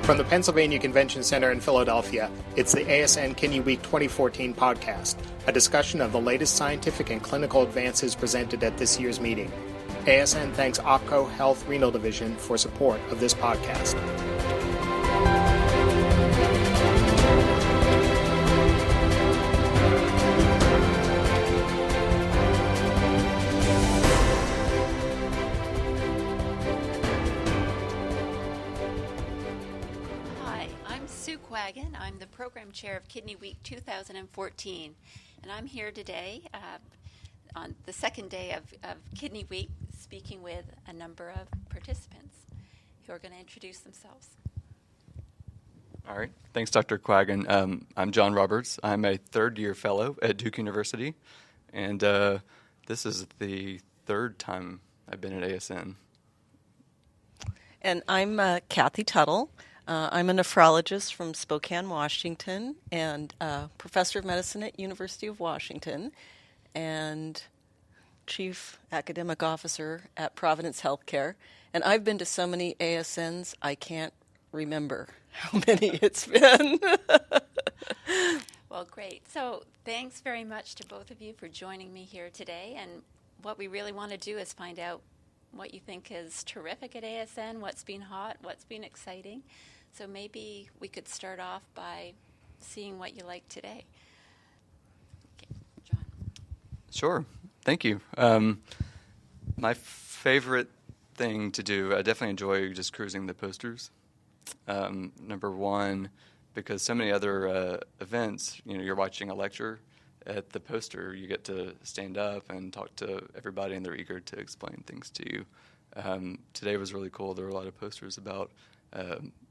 From the Pennsylvania Convention Center in Philadelphia, it's the ASN Kidney Week 2014 podcast, a discussion of the latest scientific and clinical advances presented at this year's meeting. ASN thanks OPKO Health Renal Division for support of this podcast. Quaggin. I'm the program chair of Kidney Week 2014, and I'm here today on the second day of Kidney Week speaking with a number of participants who are going to introduce themselves. All right. Thanks, Dr. Quaggin. I'm John Roberts. I'm a third-year fellow at Duke University, and this is the third time I've been at ASN. And I'm Kathy Tuttle. I'm a nephrologist from Spokane, Washington, and professor of medicine at University of Washington, and chief academic officer at Providence Healthcare. And I've been to so many ASNs, I can't remember how many it's been. Well, great. So thanks very much to both of you for joining me here today. And what we really want to do is find out what you think is terrific at ASN, what's been hot, what's been exciting. So maybe we could start off by seeing what you like today. Okay, John. Sure. Thank you. My favorite thing to do, I definitely enjoy just cruising the posters. Number one, because so many other events, you're watching a lecture. At the poster, you get to stand up and talk to everybody, and they're eager to explain things to you. Today was really cool. There were a lot of posters about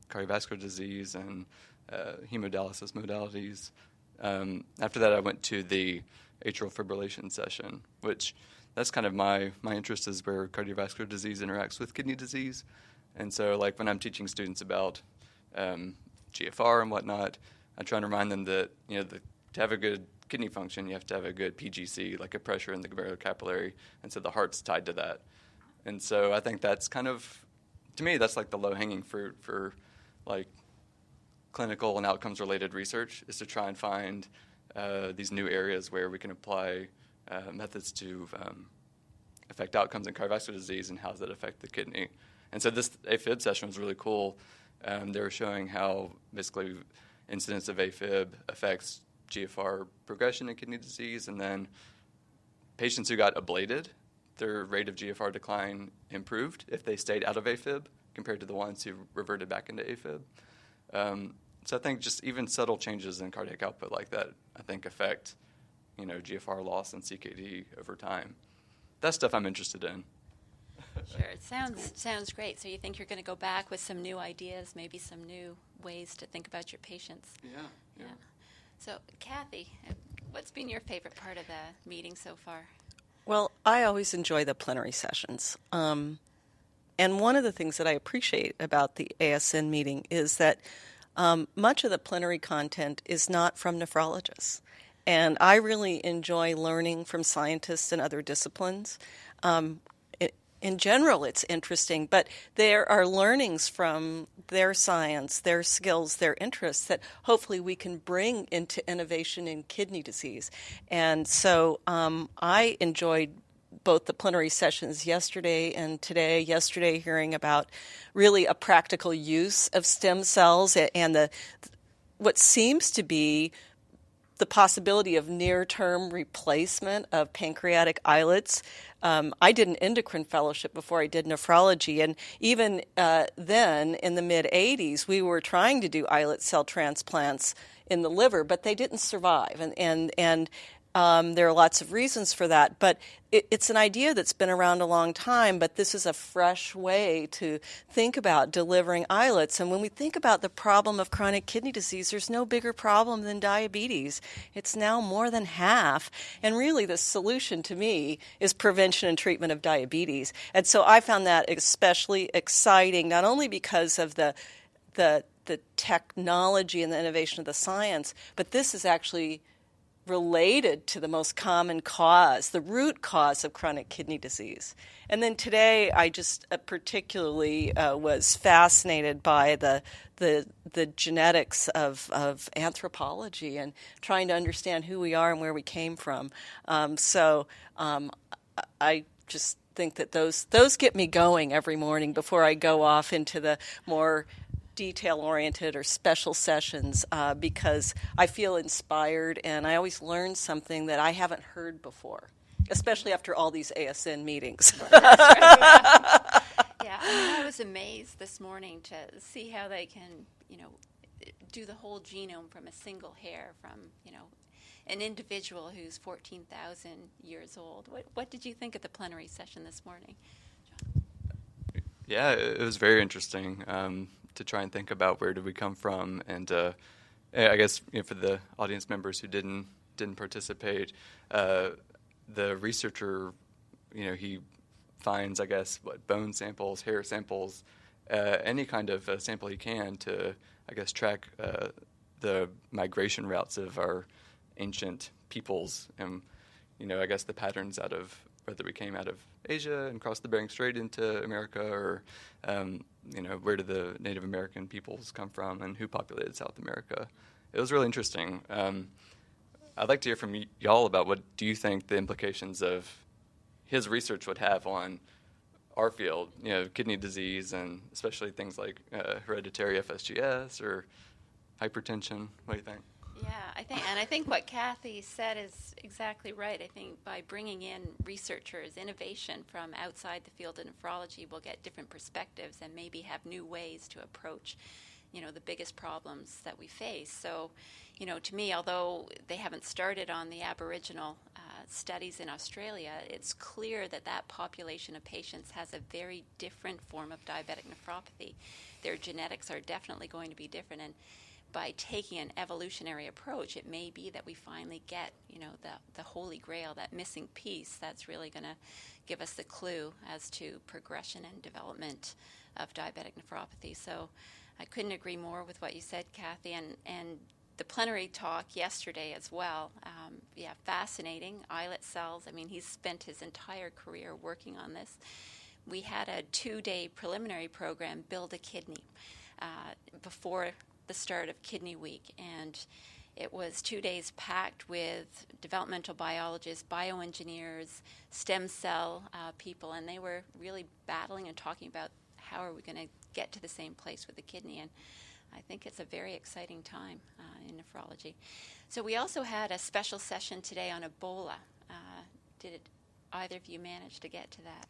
cardiovascular disease and hemodialysis modalities. After that, I went to the atrial fibrillation session, which that's kind of my interest is where cardiovascular disease interacts with kidney disease. And so, like when I'm teaching students about GFR and whatnot, I try to remind them that to have a good kidney function, you have to have a good PGC, like a pressure in the glomerular capillary, and so the heart's tied to that. And so I think that's kind of, to me, that's like the low-hanging fruit for like clinical and outcomes-related research, is to try and find these new areas where we can apply methods to affect outcomes in cardiovascular disease, and how does that affect the kidney. And so this AFib session was really cool. They were showing how basically incidence of AFib affects GFR progression in kidney disease, and then patients who got ablated, their rate of GFR decline improved if they stayed out of AFib compared to the ones who reverted back into AFib. So I think just even subtle changes in cardiac output like that, I think affect, GFR loss and CKD over time. That's stuff I'm interested in. Sure, it sounds great. So you think you're going to go back with some new ideas, maybe some new ways to think about your patients? Yeah. So, Kathy, what's been your favorite part of the meeting so far? Well, I always enjoy the plenary sessions. And one of the things that I appreciate about the ASN meeting is that much of the plenary content is not from nephrologists. And I really enjoy learning from scientists and other disciplines. In general, it's interesting, but there are learnings from their science, their skills, their interests that hopefully we can bring into innovation in kidney disease. And so I enjoyed both the plenary sessions yesterday and today. Yesterday, hearing about really a practical use of stem cells and what seems to be the possibility of near-term replacement of pancreatic islets. I did an endocrine fellowship before I did nephrology, and even then, in the mid-'80s, we were trying to do islet cell transplants in the liver, but they didn't survive, and there are lots of reasons for that, but it's an idea that's been around a long time, but this is a fresh way to think about delivering islets. And when we think about the problem of chronic kidney disease, there's no bigger problem than diabetes. It's now more than half. And really the solution to me is prevention and treatment of diabetes. And so I found that especially exciting, not only because of the technology and the innovation of the science, but this is actually related to the most common cause, the root cause of chronic kidney disease. And then today, I just particularly was fascinated by the genetics of anthropology and trying to understand who we are and where we came from. I just think that those get me going every morning before I go off into the more detail-oriented or special sessions, because I feel inspired and I always learn something that I haven't heard before, especially after all these ASN meetings. Yeah, I was amazed this morning to see how they can, do the whole genome from a single hair from, an individual who's 14,000 years old. What did you think of the plenary session this morning, John? Yeah, it was very interesting to try and think about where did we come from, and I guess for the audience members who didn't participate, the researcher, he finds, I guess, bone samples, hair samples, any kind of sample he can to, I guess, track the migration routes of our ancient peoples, and I guess the patterns out of whether we came out of Asia and crossed the Bering Strait into America, or where did the Native American peoples come from and who populated South America. It was really interesting. I'd like to hear from y'all about what do you think the implications of his research would have on our field, kidney disease, and especially things like hereditary FSGS or hypertension. What do you think? Yeah, I think what Kathy said is exactly right. I think by bringing in researchers, innovation from outside the field of nephrology, we'll get different perspectives and maybe have new ways to approach, the biggest problems that we face. So, to me, although they haven't started on the Aboriginal studies in Australia, it's clear that population of patients has a very different form of diabetic nephropathy. Their genetics are definitely going to be different, and by taking an evolutionary approach, it may be that we finally get, the holy grail, that missing piece that's really going to give us the clue as to progression and development of diabetic nephropathy. So I couldn't agree more with what you said, Kathy, and the plenary talk yesterday as well. Fascinating. Islet cells. He's spent his entire career working on this. We had a 2-day preliminary program, Build a Kidney, before the start of Kidney Week, and it was 2 days packed with developmental biologists, bioengineers, stem cell people, and they were really battling and talking about how are we going to get to the same place with the kidney, and I think it's a very exciting time in nephrology. So we also had a special session today on Ebola. Did either of you manage to get to that?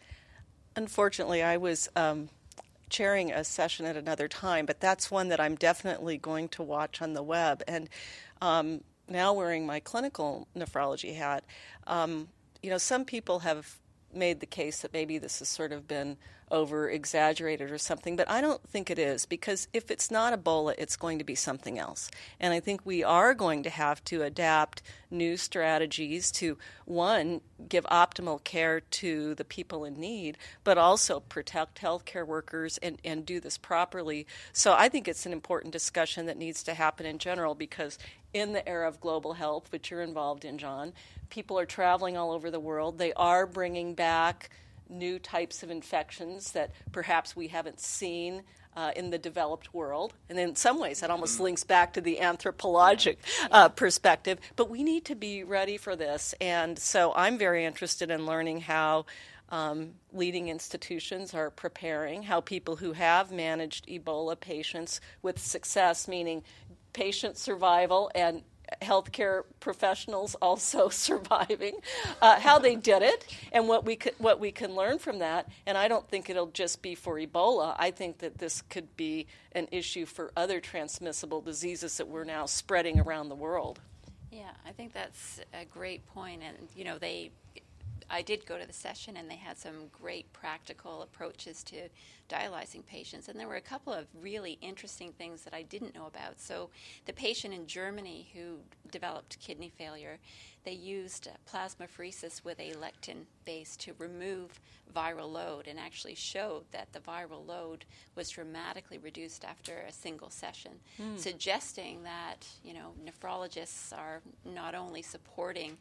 Unfortunately, I was chairing a session at another time, but that's one that I'm definitely going to watch on the web. And now wearing my clinical nephrology hat, some people have made the case that maybe this has sort of been over-exaggerated or something, but I don't think it is, because if it's not Ebola, it's going to be something else. And I think we are going to have to adapt new strategies to, one, give optimal care to the people in need, but also protect healthcare workers and do this properly. So I think it's an important discussion that needs to happen in general, because in the era of global health, which you're involved in, John, people are traveling all over the world. They are bringing back new types of infections that perhaps we haven't seen in the developed world. And in some ways, that almost links back to the anthropologic perspective. But we need to be ready for this. And so I'm very interested in learning how leading institutions are preparing, how people who have managed Ebola patients with success, meaning patient survival and healthcare professionals also surviving, how they did it, and what we can learn from that. And I don't think it'll just be for Ebola. I think that this could be an issue for other transmissible diseases that we're now spreading around the world. Yeah, I think that's a great point. And I did go to the session, and they had some great practical approaches to dialyzing patients. And there were a couple of really interesting things that I didn't know about. So the patient in Germany who developed kidney failure, they used plasmapheresis with a lectin base to remove viral load, and actually showed that the viral load was dramatically reduced after a single session, suggesting that, nephrologists are not only supporting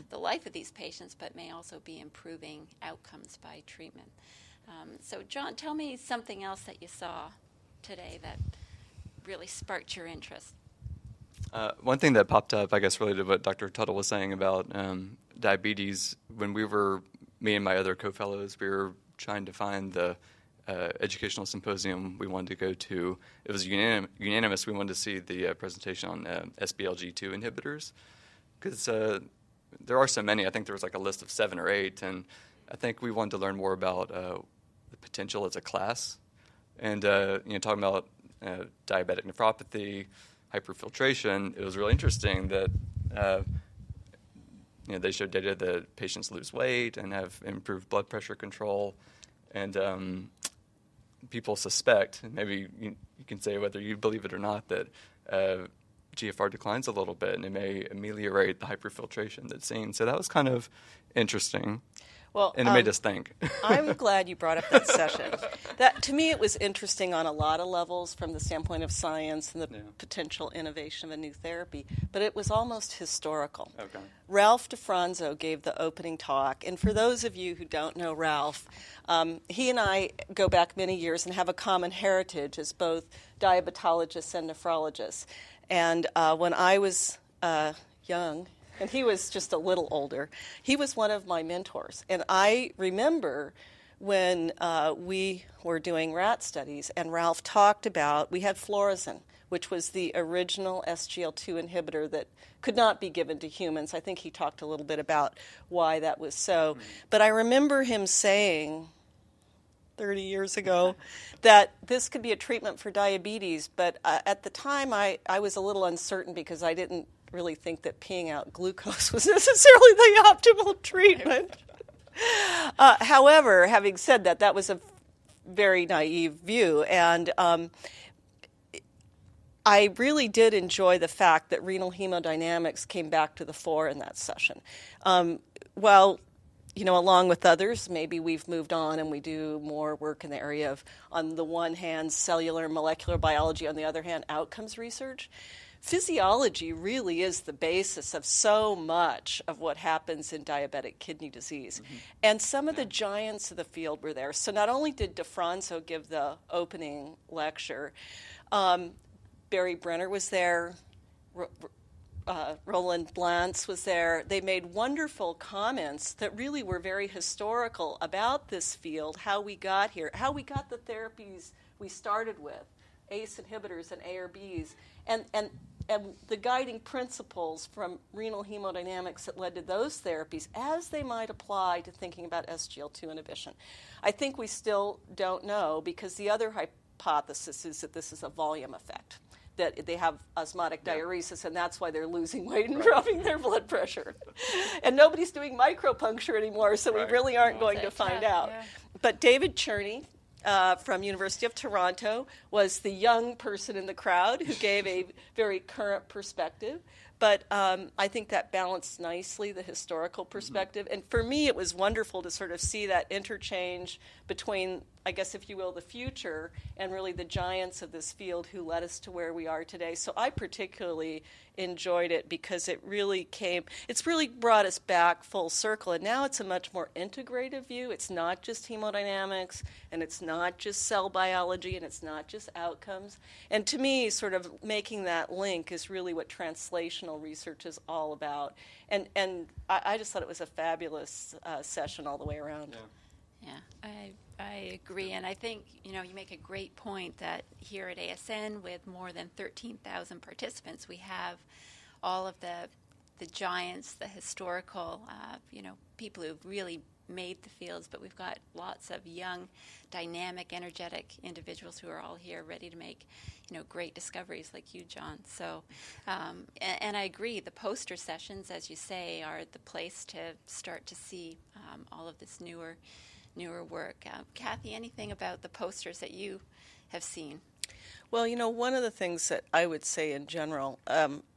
the life of these patients, but may also be improving outcomes by treatment. So, John, tell me something else that you saw today that really sparked your interest. One thing that popped up, I guess, related to what Dr. Tuttle was saying about diabetes, when me and my other co-fellows, we were trying to find the educational symposium we wanted to go to. It was unanimous. We wanted to see the presentation on SBLG2 inhibitors, because there are so many. I think there was like a list of 7 or 8, and I think we wanted to learn more about the potential as a class, and talking about diabetic nephropathy, hyperfiltration. It was really interesting that they showed data that patients lose weight and have improved blood pressure control, and people suspect, and maybe you can say whether you believe it or not, that GFR declines a little bit, and it may ameliorate the hyperfiltration that's seen. So that was kind of interesting. Well, and it made us think. I'm glad you brought up that session. That, to me, it was interesting on a lot of levels from the standpoint of science and the potential innovation of a new therapy, but it was almost historical. Okay. Ralph DeFranzo gave the opening talk, and for those of you who don't know Ralph, he and I go back many years and have a common heritage as both diabetologists and nephrologists. And when I was young, and he was just a little older, he was one of my mentors. And I remember when we were doing rat studies, and Ralph talked about, we had fluorescein, which was the original SGL2 inhibitor that could not be given to humans. I think he talked a little bit about why that was so. But I remember him saying 30 years ago that this could be a treatment for diabetes. But at the time, I was a little uncertain because I didn't really think that peeing out glucose was necessarily the optimal treatment. However, having said that, that was a very naive view, and I really did enjoy the fact that renal hemodynamics came back to the fore in that session. Well, along with others, maybe we've moved on and we do more work in the area of, on the one hand, cellular and molecular biology, on the other hand, outcomes research. Physiology really is the basis of so much of what happens in diabetic kidney disease. Mm-hmm. And some of the giants of the field were there. So not only did DeFranzo give the opening lecture, Barry Brenner was there, Roland Blantz was there. They made wonderful comments that really were very historical about this field, how we got here, how we got the therapies we started with, ACE inhibitors and ARBs, and the guiding principles from renal hemodynamics that led to those therapies as they might apply to thinking about SGL2 inhibition. I think we still don't know, because the other hypothesis is that this is a volume effect, that they have osmotic diuresis, and that's why they're losing weight and dropping their blood pressure. And nobody's doing micropuncture anymore, so we really aren't going to find out. Yeah. But David Cherney, from University of Toronto, was the young person in the crowd who gave a very current perspective. But I think that balanced nicely the historical perspective. And for me, it was wonderful to sort of see that interchange between, I guess, if you will, the future and really the giants of this field who led us to where we are today. So I particularly enjoyed it because it's really brought us back full circle. And now it's a much more integrative view. It's not just hemodynamics, and it's not just cell biology, and it's not just outcomes. And to me, sort of making that link is really what translational research is all about. And I just thought it was a fabulous session all the way around. Yeah, I agree, and I think you make a great point that here at ASN, with more than 13,000 participants, we have all of the giants, the historical, people who've really made the fields, but we've got lots of young, dynamic, energetic individuals who are all here ready to make, great discoveries like you, John. So, and I agree, the poster sessions, as you say, are the place to start to see all of this newer work. Kathy, anything about the posters that you have seen? Well, one of the things that I would say in general,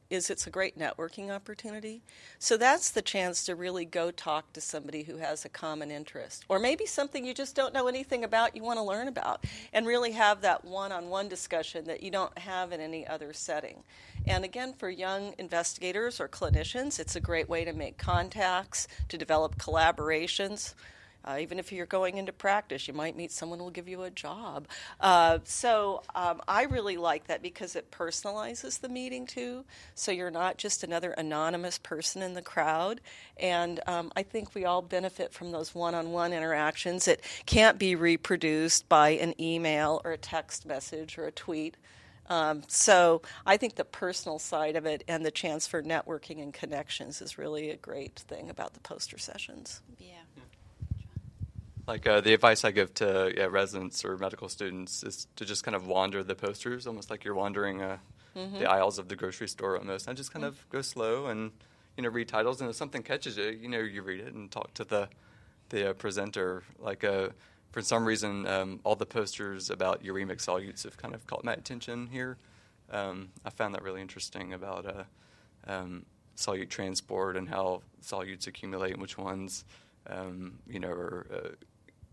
is it's a great networking opportunity. So that's the chance to really go talk to somebody who has a common interest, or maybe something you just don't know anything about, you want to learn about, and really have that one-on-one discussion that you don't have in any other setting. And again, for young investigators or clinicians, it's a great way to make contacts, to develop collaborations. Even if you're going into practice, you might meet someone who will give you a job. So I really like that because it personalizes the meeting too. So you're not just another anonymous person in the crowd. And I think we all benefit from those one-on-one interactions. It can't be reproduced by an email or a text message or a tweet. So I think the personal side of it and the chance for networking and connections is really a great thing about the poster sessions. Yeah. Like the advice I give to residents or medical students is to just kind of wander the posters, almost like you're wandering the aisles of the grocery store almost. And just kind of go slow and, read titles. And if something catches you, you read it and talk to the presenter. Like for some reason, all the posters about uremic solutes have kind of caught my attention here. I found that really interesting about solute transport and how solutes accumulate and which ones, are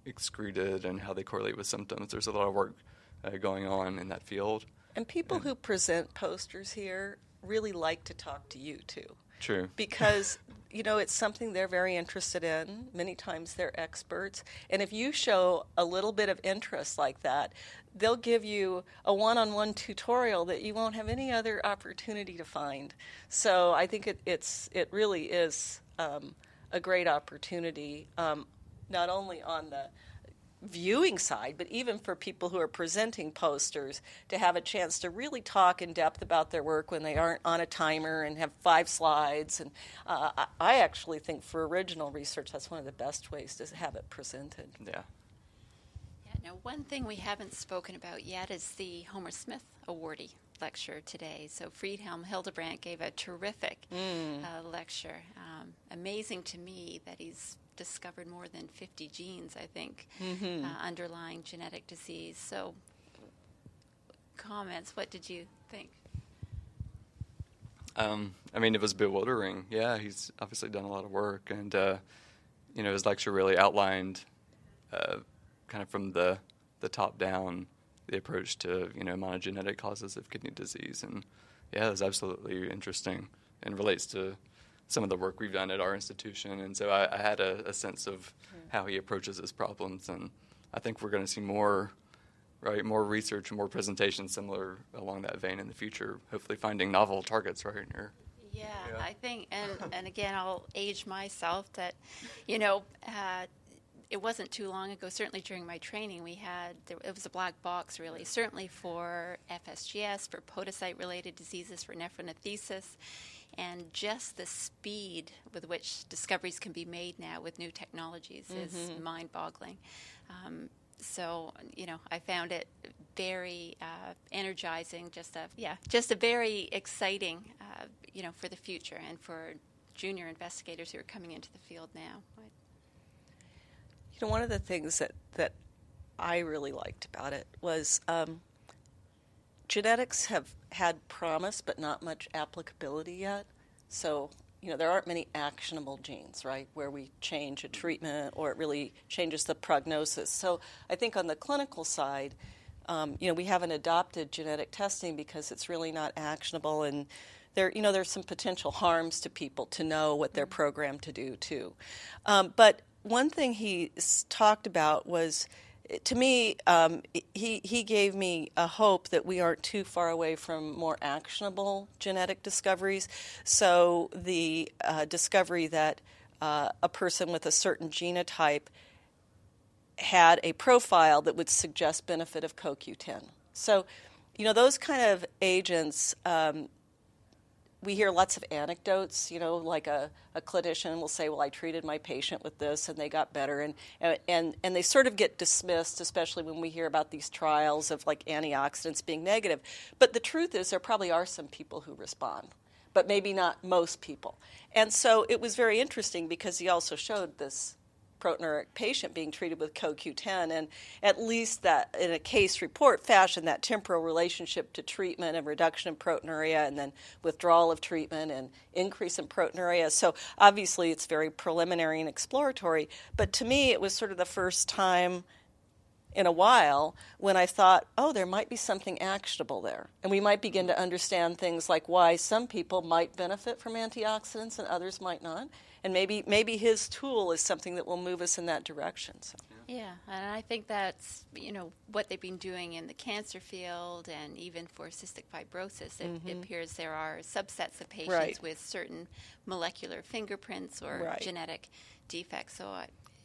excreted and how they correlate with symptoms. There's a lot of work going on in that field. And people who present posters here really like to talk to you, too. True. Because, it's something they're very interested in. Many times they're experts. And if you show a little bit of interest like that, they'll give you a one-on-one tutorial that you won't have any other opportunity to find. So I think it really is a great opportunity, not only on the viewing side, but even for people who are presenting posters to have a chance to really talk in depth about their work when they aren't on a timer and have 5 slides. And I actually think for original research, that's one of the best ways to have it presented. Yeah. Now, one thing we haven't spoken about yet is the Homer Smith awardee lecture today. So Friedhelm Hildebrandt gave a terrific lecture. Amazing to me that he's discovered more than 50 genes, I think, underlying genetic disease. So comments, what did you think? It was bewildering. Yeah, he's obviously done a lot of work, and his lecture really outlined kind of from the top down the approach to monogenetic causes of kidney disease, and yeah, it's absolutely interesting and relates to some of the work we've done at our institution. And so I had a sense of how he approaches his problems, and I think we're going to see more research and more presentations similar along that vein in the future, hopefully finding novel targets right here. Yeah, I think, and again, I'll age myself that, it wasn't too long ago, certainly during my training, it was a black box really, certainly for FSGS, for podocyte-related diseases, for nephronephritis, and just the speed with which discoveries can be made now with new technologies is mind-boggling. So, I found it very energizing, just a very exciting, for the future and for junior investigators who are coming into the field now. One of the things that I really liked about it was genetics have had promise but not much applicability yet. So, there aren't many actionable genes, right, where we change a treatment or it really changes the prognosis. So I think on the clinical side, we haven't adopted genetic testing because it's really not actionable, and there's some potential harms to people to know what they're programmed to do too. But one thing he talked about was, to me, he gave me a hope that we aren't too far away from more actionable genetic discoveries. So the discovery that a person with a certain genotype had a profile that would suggest benefit of CoQ10. So, those kind of agents, we hear lots of anecdotes, like a clinician will say, well, I treated my patient with this and they got better. And they sort of get dismissed, especially when we hear about these trials of like antioxidants being negative. But the truth is there probably are some people who respond, but maybe not most people. And so it was very interesting because he also showed this proteinuric patient being treated with CoQ10, and at least that in a case report fashion, that temporal relationship to treatment and reduction in proteinuria and then withdrawal of treatment and increase in proteinuria. So obviously it's very preliminary and exploratory, but to me it was sort of the first time in a while when I thought, oh, there might be something actionable there. And we might begin to understand things like why some people might benefit from antioxidants and others might not. And maybe his tool is something that will move us in that direction. So. Yeah, and I think that's, what they've been doing in the cancer field and even for cystic fibrosis. It appears there are subsets of patients with certain molecular fingerprints or genetic defects. So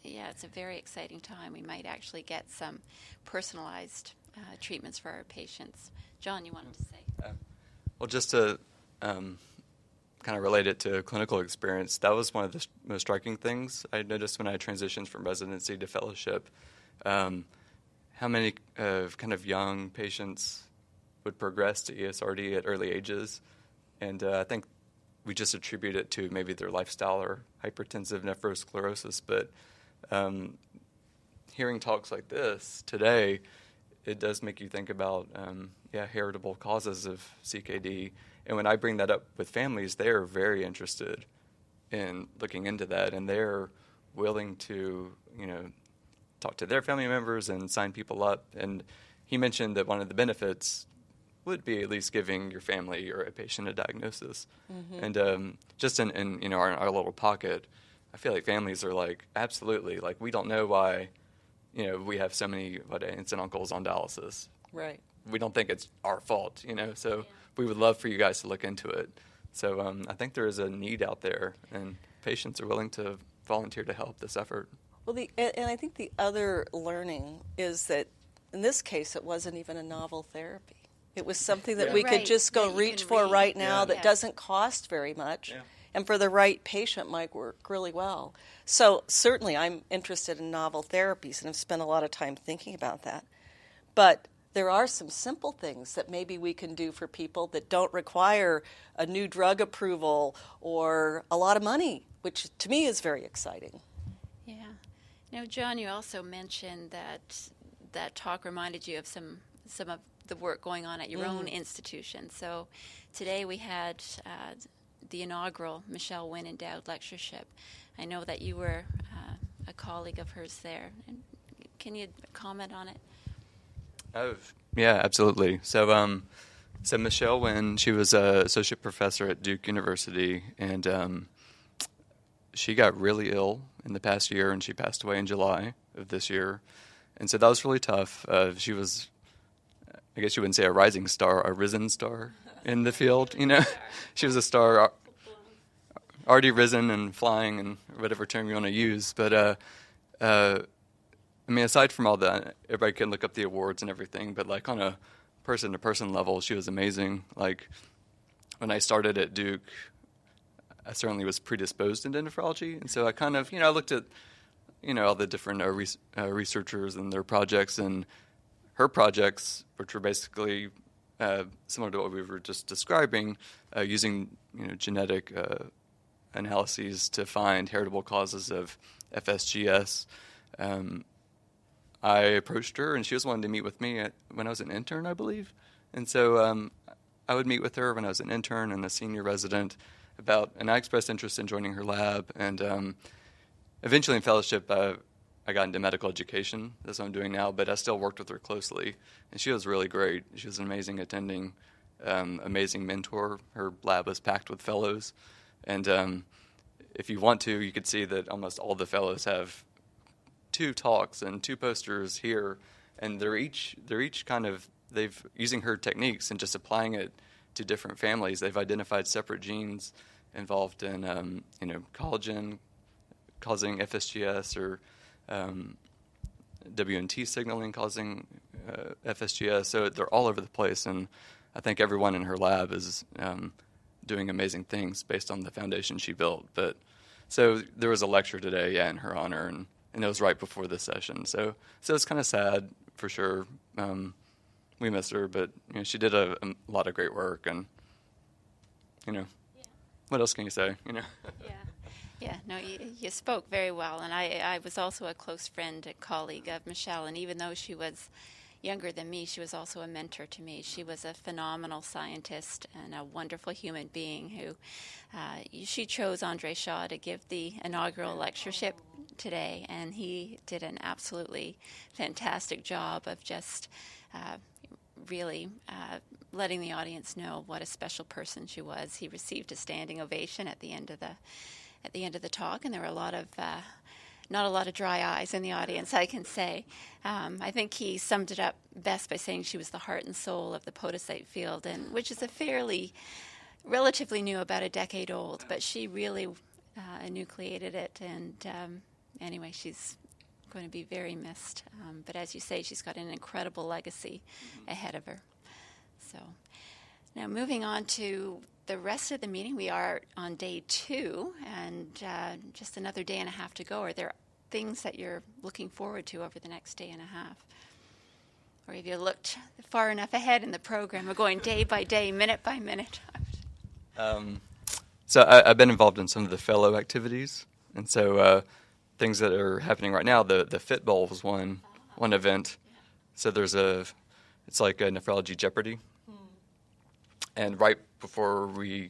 it's a very exciting time. We might actually get some personalized treatments for our patients. John, you wanted to say? Well, just to kind of relate it to clinical experience, that was one of the most striking things I noticed when I transitioned from residency to fellowship. How many kind of young patients would progress to ESRD at early ages. And I think we just attribute it to maybe their lifestyle or hypertensive nephrosclerosis, but hearing talks like this today, it does make you think about, heritable causes of CKD. And when I bring that up with families, they're very interested in looking into that, and they're willing to, talk to their family members and sign people up. And he mentioned that one of the benefits would be at least giving your family or a patient a diagnosis. Mm-hmm. And just in our little pocket, I feel like families are like, absolutely, like we don't know why, we have so many aunts and uncles on dialysis. Right. We don't think it's our fault, so we would love for you guys to look into it. So I think there is a need out there, and patients are willing to volunteer to help this effort. Well, and I think the other learning is that in this case, it wasn't even a novel therapy. It was something that we could just go reach for right now that doesn't cost very much. Yeah. And for the right patient might work really well. So certainly I'm interested in novel therapies and have spent a lot of time thinking about that. But there are some simple things that maybe we can do for people that don't require a new drug approval or a lot of money, which to me is very exciting. Yeah. John, you also mentioned that talk reminded you of some of the work going on at your own institution. So today we had the inaugural Michelle Wynn Endowed Lectureship. I know that you were a colleague of hers there. And can you comment on it? Yeah, absolutely. So Michelle Wynn, she was an associate professor at Duke University, and she got really ill in the past year, and she passed away in July of this year. And so that was really tough. She was, I guess you wouldn't say a rising star, a risen star in the field, She was a star, already risen and flying, and whatever term you want to use. But aside from all that, everybody can look up the awards and everything, but like on a person-to-person level, she was amazing. Like when I started at Duke, I certainly was predisposed into nephrology, and so I kind of, I looked at, all the different researchers and their projects, and her projects, which were basically similar to what we were just describing, using, genetic analyses to find heritable causes of FSGS. I approached her, and she was wanting to meet with me when I was an intern, I believe. And so I would meet with her when I was an intern and a senior resident and I expressed interest in joining her lab. And eventually in fellowship, I got into medical education. That's what I'm doing now, but I still worked with her closely. And she was really great. She was an amazing attending, amazing mentor. Her lab was packed with fellows. And if you want to, you could see that almost all the fellows have 2 talks and 2 posters here, and they're each kind of, using her techniques and just applying it to different families. They've identified separate genes involved in collagen causing FSGS, or WNT signaling causing FSGS. So they're all over the place, and I think everyone in her lab is doing amazing things based on the foundation she built. But so there was a lecture today, in her honor, and it was right before this session. So it's kind of sad for sure. We miss her, but she did a lot of great work, and what else can you say? Yeah, Yeah, no, you spoke very well, and I was also a close friend and colleague of Michelle, and even though she was younger than me, she was also a mentor to me. She was a phenomenal scientist and a wonderful human being who, she chose Andre Shaw to give the inaugural lectureship today, and he did an absolutely fantastic job of just really letting the audience know what a special person she was. He received a standing ovation at the end of the talk, and there were not a lot of dry eyes in the audience, I can say. I think he summed it up best by saying she was the heart and soul of the podocyte field, and which is relatively new, about a decade old, but she really enucleated it, and anyway, she's going to be very missed. But as you say, she's got an incredible legacy ahead of her. So now moving on to the rest of the meeting, we are on day 2, and just another day and a half to go. Are there things that you're looking forward to over the next day and a half? Or have you looked far enough ahead in the program? We're going day by day, minute by minute. So I've been involved in some of the fellow activities, and so things that are happening right now, the Fit Bowl was one event. So it's like a nephrology Jeopardy. And right before we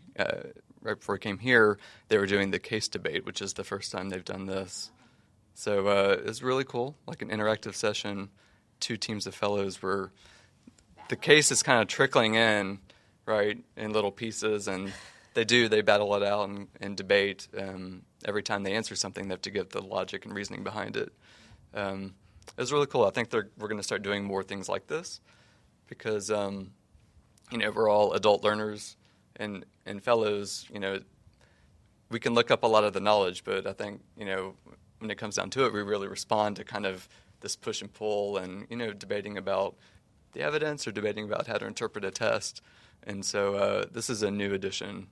came here, they were doing the case debate, which is the first time they've done this. So it was really cool, like an interactive session. 2 teams of fellows were, the case is kind of trickling in, right, in little pieces, and they battle it out and debate. Every time they answer something, they have to give the logic and reasoning behind it. It was really cool. I think we're going to start doing more things like this because we're all adult learners and fellows, we can look up a lot of the knowledge, but I think, when it comes down to it, we really respond to kind of this push and pull and, debating about the evidence or debating about how to interpret a test. And so this is a new addition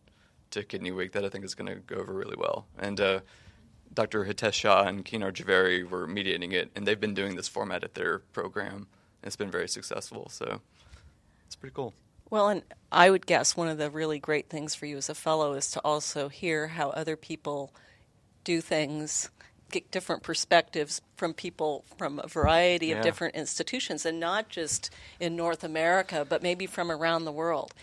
to Kidney Week that I think is going to go over really well. And Dr. Hitesh Shah and Keenar Javeri were mediating it, and they've been doing this format at their program, and it's been very successful. So it's pretty cool. Well, and I would guess one of the really great things for you as a fellow is to also hear how other people do things, get different perspectives from people from a variety of different institutions, and not just in North America, but maybe from around the world.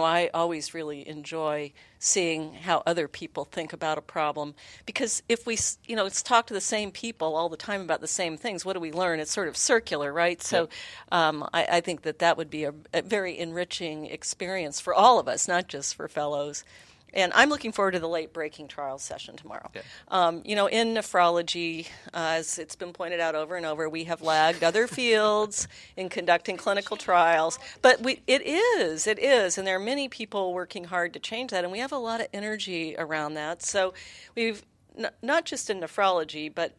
I always really enjoy seeing how other people think about a problem, because if we, let's talk to the same people all the time about the same things, what do we learn? It's sort of circular, right? So I think that would be a very enriching experience for all of us, not just for fellows. And I'm looking forward to the late-breaking trials session tomorrow. Okay. In nephrology, as it's been pointed out over and over, we have lagged other fields in conducting clinical trials. But it is, and there are many people working hard to change that, and we have a lot of energy around that. So we've not just in nephrology, but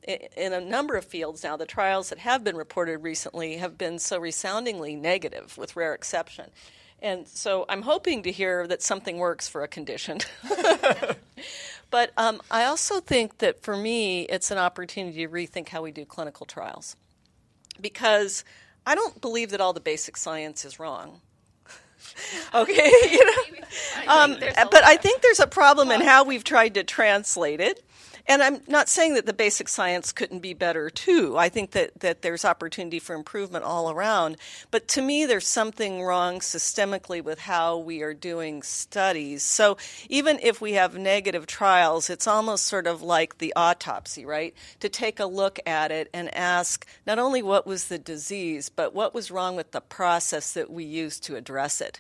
in a number of fields now, the trials that have been reported recently have been so resoundingly negative, with rare exception. And so I'm hoping to hear that something works for a condition. But I also think that for me, it's an opportunity to rethink how we do clinical trials. Because I don't believe that all the basic science is wrong. Okay? But I think there's a problem in how we've tried to translate it. And I'm not saying that the basic science couldn't be better, too. I think that there's opportunity for improvement all around. But to me, there's something wrong systemically with how we are doing studies. So even if we have negative trials, it's almost sort of like the autopsy, right? To take a look at it and ask not only what was the disease, but what was wrong with the process that we used to address it.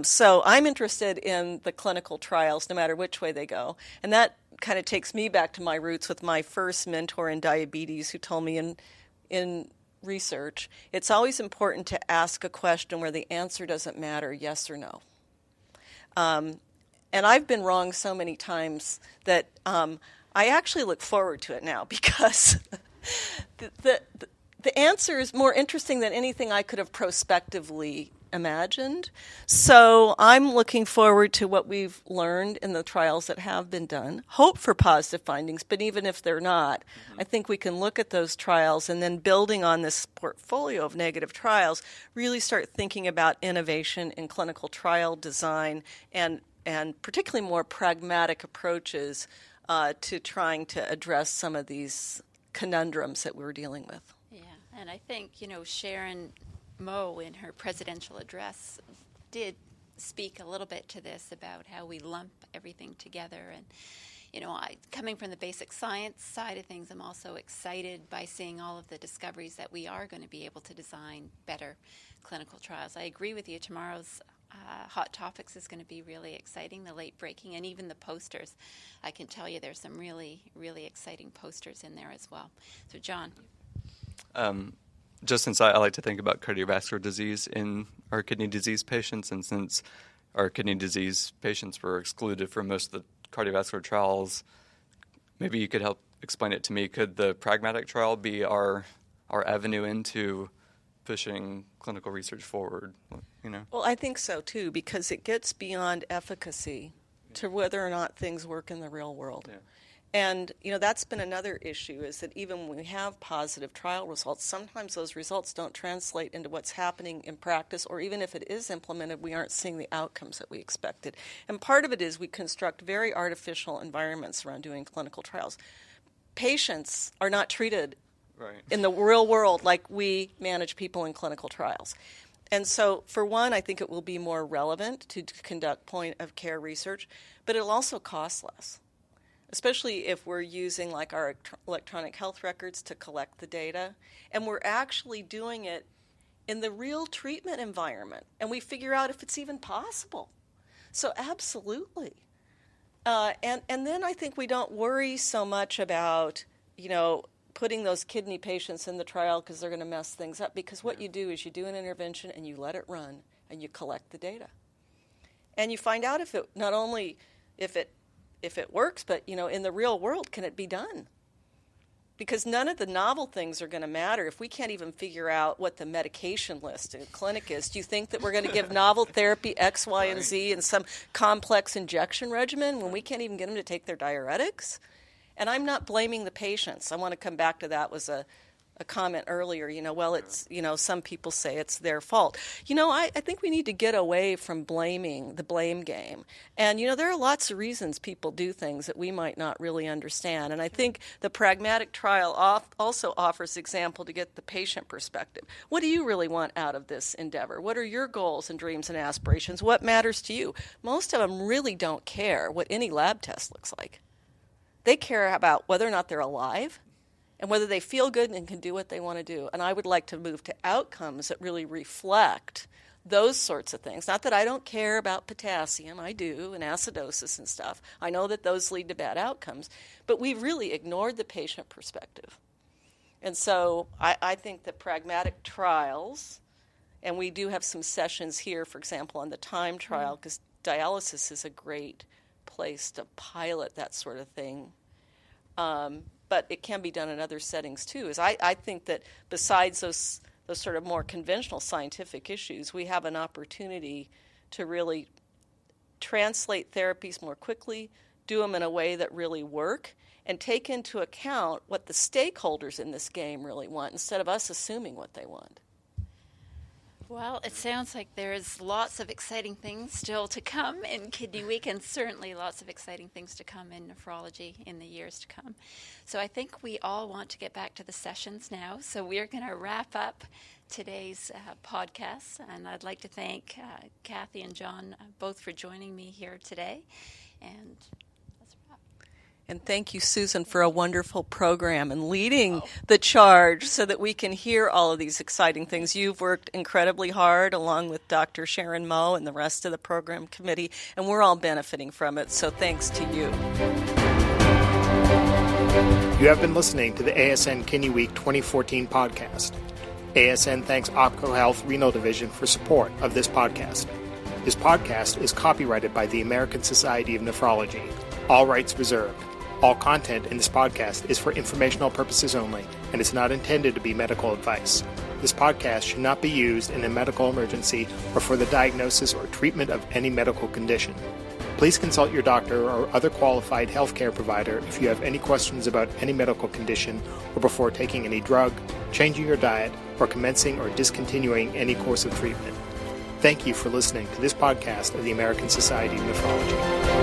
So I'm interested in the clinical trials, no matter which way they go. And that kind of takes me back to my roots with my first mentor in diabetes, who told me in research, it's always important to ask a question where the answer doesn't matter, yes or no. And I've been wrong so many times that I actually look forward to it now, because the answer is more interesting than anything I could have prospectively imagined. So I'm looking forward to what we've learned in the trials that have been done. Hope for positive findings, but even if they're not, I think we can look at those trials and then, building on this portfolio of negative trials, really start thinking about innovation in clinical trial design and and particularly more pragmatic approaches to trying to address some of these conundrums that we're dealing with. Yeah, and I think, Sharon Moe in her presidential address did speak a little bit to this about how we lump everything together. And, coming from the basic science side of things, I'm also excited by seeing all of the discoveries that we are going to be able to design better clinical trials. I agree with you. Tomorrow's Hot Topics is going to be really exciting, the late breaking, and even the posters. I can tell you there's some really, really exciting posters in there as well. So, John. Just since I like to think about cardiovascular disease in our kidney disease patients, and since our kidney disease patients were excluded from most of the cardiovascular trials, maybe you could help explain it to me. Could the pragmatic trial be our avenue into pushing clinical research forward? Well, I think so too, because it gets beyond efficacy to whether or not things work in the real world. Yeah. And, that's been another issue, is that even when we have positive trial results, sometimes those results don't translate into what's happening in practice, or even if it is implemented, we aren't seeing the outcomes that we expected. And part of it is we construct very artificial environments around doing clinical trials. Patients are not treated in the real world like we manage people in clinical trials. And so, for one, I think it will be more relevant to conduct point-of-care research, but it'll also cost less, especially if we're using like our electronic health records to collect the data, and we're actually doing it in the real treatment environment, and we figure out if it's even possible. So absolutely. And then I think we don't worry so much about, putting those kidney patients in the trial because they're going to mess things up, because what you do is you do an intervention and you let it run and you collect the data. And you find out if it not only if it works, but in the real world, can it be done? Because none of the novel things are going to matter if we can't even figure out what the medication list in a clinic is. Do you think that we're going to give novel therapy X, Y, and Z in some complex injection regimen when we can't even get them to take their diuretics? And I'm not blaming the patients. I want to come back to that. Was a comment earlier, it's, some people say it's their fault. I think we need to get away from blaming the blame game. And, there are lots of reasons people do things that we might not really understand. And I think the pragmatic trial also offers example to get the patient perspective. What do you really want out of this endeavor? What are your goals and dreams and aspirations? What matters to you? Most of them really don't care what any lab test looks like. They care about whether or not they're alive, and whether they feel good and can do what they want to do. And I would like to move to outcomes that really reflect those sorts of things. Not that I don't care about potassium, I do, and acidosis and stuff. I know that those lead to bad outcomes, but we've really ignored the patient perspective. And so I think that pragmatic trials, and we do have some sessions here, for example, on the time trial, because dialysis is a great place to pilot that sort of thing. But it can be done in other settings too. I think that besides those sort of more conventional scientific issues, we have an opportunity to really translate therapies more quickly, do them in a way that really work, and take into account what the stakeholders in this game really want instead of us assuming what they want. Well, it sounds like there's lots of exciting things still to come in Kidney Week, and certainly lots of exciting things to come in nephrology in the years to come. So I think we all want to get back to the sessions now. So we're going to wrap up today's podcast, and I'd like to thank Kathy and John both for joining me here today. And And thank you, Susan, for a wonderful program and leading the charge so that we can hear all of these exciting things. You've worked incredibly hard along with Dr. Sharon Moe and the rest of the program committee, and we're all benefiting from it, so thanks to you. You have been listening to the ASN Kidney Week 2014 podcast. ASN thanks OPKO Health Renal Division for support of this podcast. This podcast is copyrighted by the American Society of Nephrology. All rights reserved. All content in this podcast is for informational purposes only and is not intended to be medical advice. This podcast should not be used in a medical emergency or for the diagnosis or treatment of any medical condition. Please consult your doctor or other qualified healthcare provider if you have any questions about any medical condition or before taking any drug, changing your diet, or commencing or discontinuing any course of treatment. Thank you for listening to this podcast of the American Society of Nephrology.